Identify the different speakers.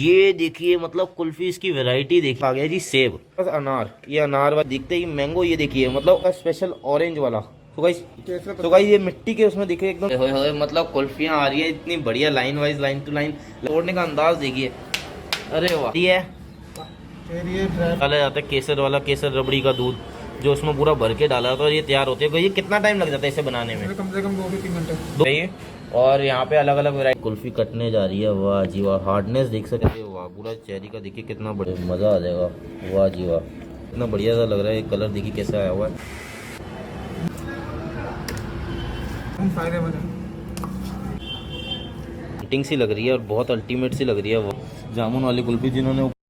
Speaker 1: ये देखिए मतलब कुल्फी इसकी वैरायटी देखिए। आ गया जी सेब, बस अनार, ये अनार वाला दिखते ही मैंगो, ये देखिए मतलब स्पेशल ऑरेंज वाला। तो गाइस ये मिट्टी के उसमें दिखे एकदम होए होए, मतलब कुल्फियां आ रही है इतनी बढ़िया line wise, line to line. तोड़ने का अंदाज देखिए, अरे वाह। ये डाला जाता है केसर वाला, केसर रबड़ी का दूध जो उसमें पूरा भर के डाला था और ये तैयार होते हैं। ये कितना टाइम लग जाता है इसे बनाने में?
Speaker 2: कम से कम 2 से 3 घंटे।
Speaker 1: और यहाँ पे अलग अलग वैरायटी कुल्फी कटने जा रही है। वाह जी वाह, हार्डनेस देख सकते हैं। वाह पूरा चेरी का देखिए कितना बढ़िया, मज़ा आ जाएगा। वाह जी वाह, कितना बढ़िया सा लग रहा है। कलर देखिए कैसा आया हुआ है, फिटिंग सी लग रही है और बहुत अल्टीमेट सी लग रही है। वो जामुन वाली कुल्फी जिन्होंने